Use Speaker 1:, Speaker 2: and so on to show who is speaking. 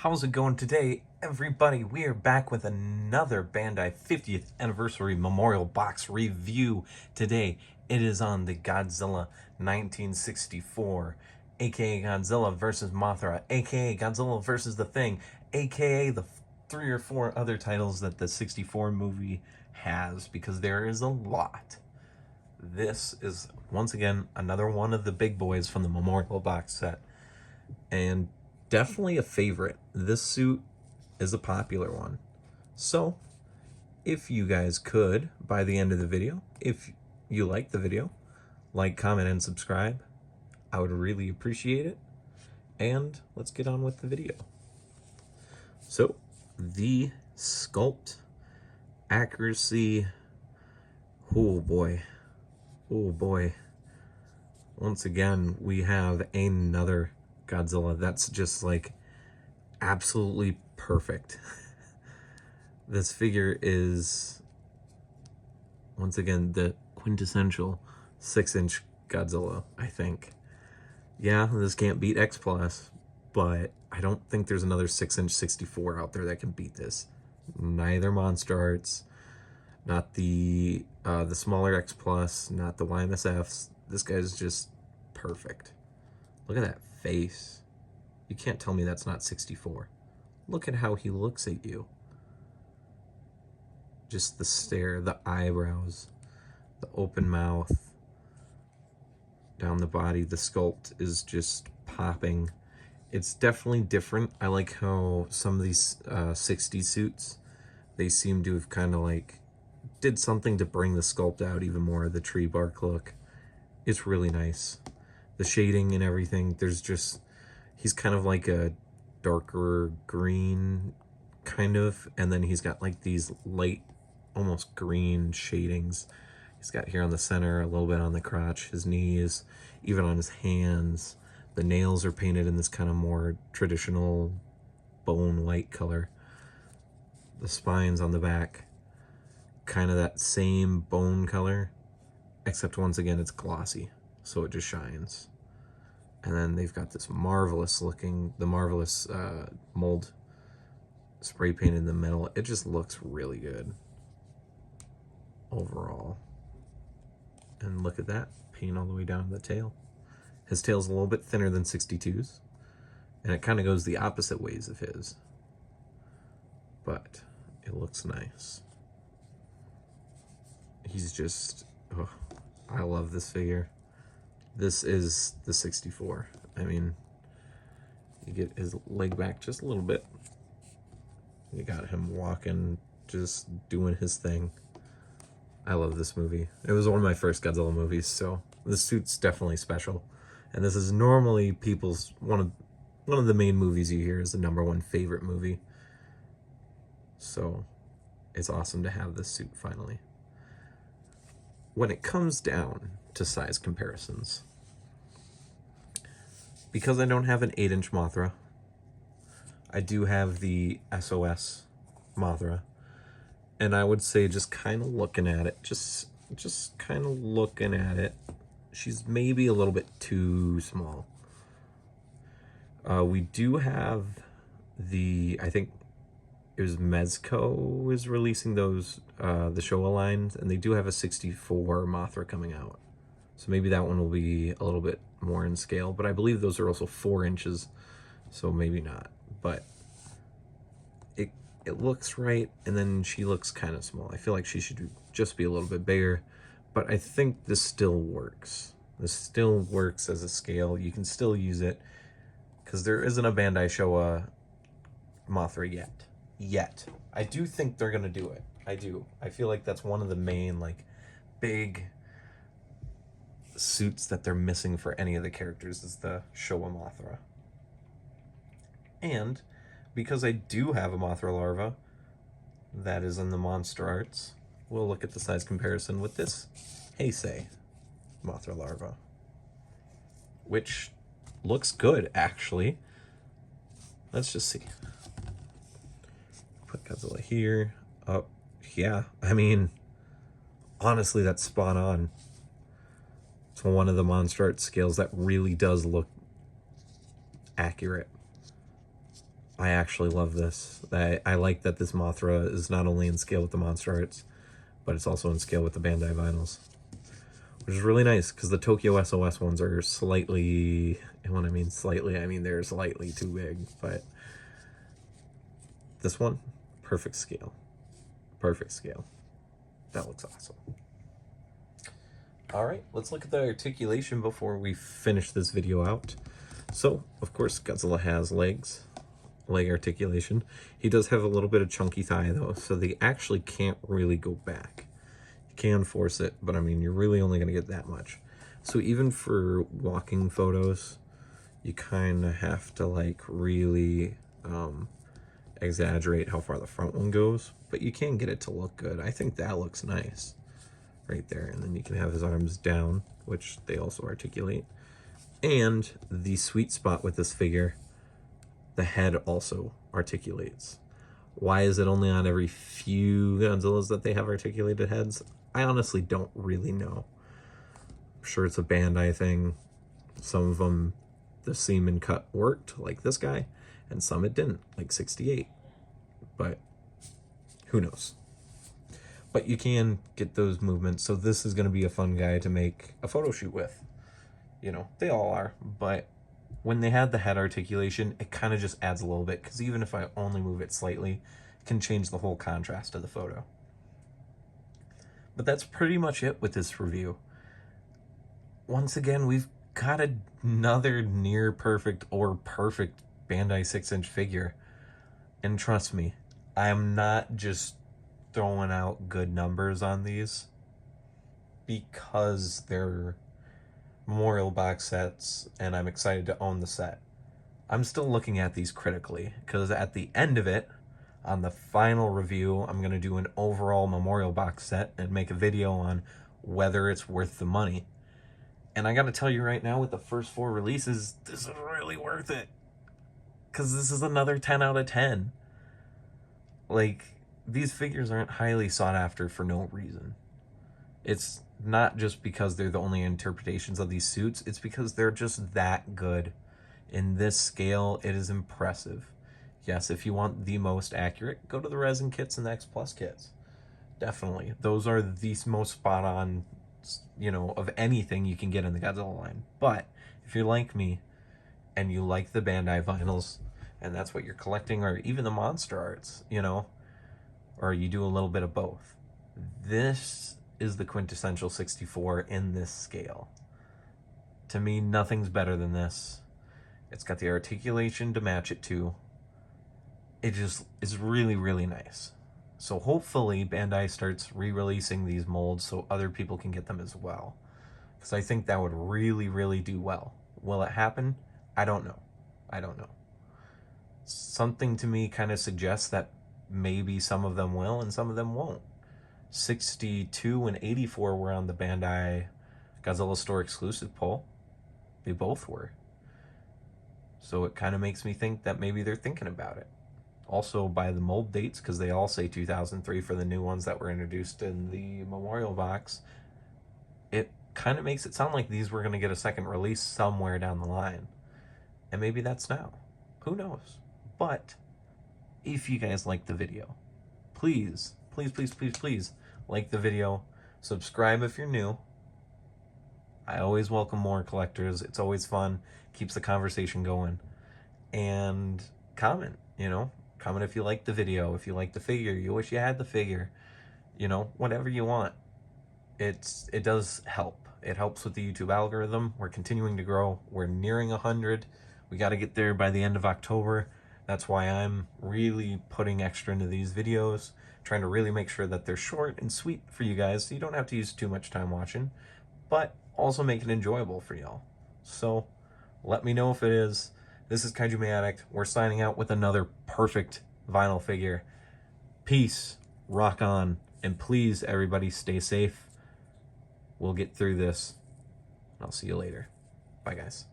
Speaker 1: How's it going today, everybody? We are back with another Bandai 50th Anniversary Memorial Box review. Today, it is on the Godzilla 1964, aka Godzilla vs. Mothra, aka Godzilla vs. The Thing, aka the 3 or 4 other titles that the 64 movie has, because there is a lot. This is, once again, another one of the big boys from the Memorial Box set. And definitely a favorite. This suit is a popular one. So, if you guys could, by the end of the video, if you like the video, like, comment, and subscribe, I would really appreciate it. And let's get on with the video. So, the sculpt, accuracy, oh boy. Once again, we have another Godzilla that's just like absolutely perfect. This figure is, once again, the quintessential 6-inch Godzilla, I think. Yeah, this can't beat X Plus, but I don't think there's another 6-inch 64 out there that can beat this. Neither Monster Arts, not the smaller X Plus, not the YMSFs. This guy's just perfect. Look at that face. You can't tell me that's not 64. Look at how he looks at you. Just the stare, the eyebrows, the open mouth, down the body. The sculpt is just popping. It's definitely different. I like how some of these 60 suits, they seem to have kind of like did something to bring the sculpt out even more. The tree bark look, it's really nice. The shading and everything, there's just, he's kind of like a darker green kind of, and then he's got like these light almost green shadings. He's got here on the center, a little bit on the crotch, his knees, even on his hands. The nails are painted in this kind of more traditional bone white color. The spines on the back, kind of that same bone color, except once again it's glossy, so it just shines. And then they've got this marvelous looking, the marvelous mold spray painted in the middle. It just looks really good overall. And look at that, paint all the way down to the tail. His tail's a little bit thinner than 62's, and it kind of goes the opposite ways of his, but it looks nice. He's just, oh, I love this figure. This is the 64. I mean, you get his leg back just a little bit. You got him walking, just doing his thing. I love this movie. It was one of my first Godzilla movies, so this suit's definitely special. And this is normally people's, one of the main movies you hear is the #1 favorite movie. So it's awesome to have this suit finally. When it comes down to size comparisons, because I don't have an 8-inch Mothra, I do have the SOS Mothra, and I would say just kind of looking at it, just kind of looking at it, she's maybe a little bit too small. We do have the, I think it was Mezco is releasing those, the Showa lines, and they do have a 64 Mothra coming out. So maybe that one will be a little bit more in scale, but I believe those are also 4 inches, so maybe not. But it looks right, and then she looks kind of small. I feel like she should just be a little bit bigger, but I think this still works. This still works as a scale. You can still use it, because there isn't a Bandai Showa Mothra yet. I do think they're gonna do it. I do. I feel like that's one of the main, like, big suits that they're missing for any of the characters is the Showa Mothra. And because I do have a Mothra larva that is in the Monster Arts, we'll look at the size comparison with this Heisei Mothra larva, which looks good, actually. Let's just see. Put Godzilla here. Oh, yeah. I mean, honestly, that's spot on. It's one of the Monster Art scales that really does look accurate. I actually love this. I like that this Mothra is not only in scale with the Monster Arts, but it's also in scale with the Bandai vinyls, which is really nice because the Tokyo SOS ones are slightly, and when I mean slightly, I mean they're slightly too big, but this one, perfect scale. Perfect scale. That looks awesome. All right, let's look at the articulation before we finish this video out. So, of course, Godzilla has legs, leg articulation. He does have a little bit of chunky thigh, though, so they actually can't really go back. You can force it, but I mean, you're really only going to get that much. So even for walking photos, you kind of have to, like, really exaggerate how far the front one goes, but you can get it to look good. I think that looks nice right there. And then you can have his arms down, which they also articulate. And the sweet spot with this figure, the head also articulates. Why is it only on every few Godzillas that they have articulated heads? I honestly don't really know. I'm sure it's a Bandai thing. Some of them, the seam and cut worked, like this guy, and some it didn't, like 68. But who knows? But you can get those movements, so this is going to be a fun guy to make a photo shoot with. You know, they all are, but when they had the head articulation, it kind of just adds a little bit, because even if I only move it slightly, it can change the whole contrast of the photo. But that's pretty much it with this review. Once again, we've got another near perfect or perfect Bandai 6-inch figure. And trust me, I am not just throwing out good numbers on these because they're memorial box sets and I'm excited to own the set. I'm still looking at these critically because at the end of it, on the final review, I'm going to do an overall memorial box set and make a video on whether it's worth the money. And I got to tell you right now, with the first 4 releases, this is really worth it. Because this is another 10 out of 10. Like, these figures aren't highly sought after for no reason. It's not just because they're the only interpretations of these suits, it's because they're just that good. In this scale, it is impressive. Yes, if you want the most accurate, go to the resin kits and the X Plus kits. Definitely. Those are the most spot on, you know, of anything you can get in the Godzilla line. But if you're like me and you like the Bandai vinyls and that's what you're collecting, or even the monster arts, you know, or you do a little bit of both, this is the quintessential 64 in this scale. To me, nothing's better than this. It's got the articulation to match it to. It just is really, really nice. So hopefully Bandai starts re-releasing these molds so other people can get them as well. Because I think that would really, really do well. Will it happen? I don't know. I don't know. Something to me kind of suggests that maybe some of them will and some of them won't. 62 and 84 were on the Bandai Godzilla Store exclusive poll. They both were. So it kind of makes me think that maybe they're thinking about it. Also by the mold dates, because they all say 2003 for the new ones that were introduced in the memorial box, it kind of makes it sound like these were going to get a second release somewhere down the line. And maybe that's now. Who knows? But if you guys like the video, please, please, please, please, please like the video. Subscribe if you're new. I always welcome more collectors. It's always fun. Keeps the conversation going. And comment, you know. Comment if you like the video, if you like the figure, you wish you had the figure, you know, whatever you want. It does help. It helps with the YouTube algorithm. We're continuing to grow. We're nearing 100. We got to get there by the end of October. That's why I'm really putting extra into these videos, trying to really make sure that they're short and sweet for you guys, so you don't have to use too much time watching, but also make it enjoyable for y'all. So let me know if it is. This is Kaiju Addict. We're signing out with another perfect vinyl figure. Peace, rock on, and please, everybody, stay safe. We'll get through this. I'll see you later. Bye, guys.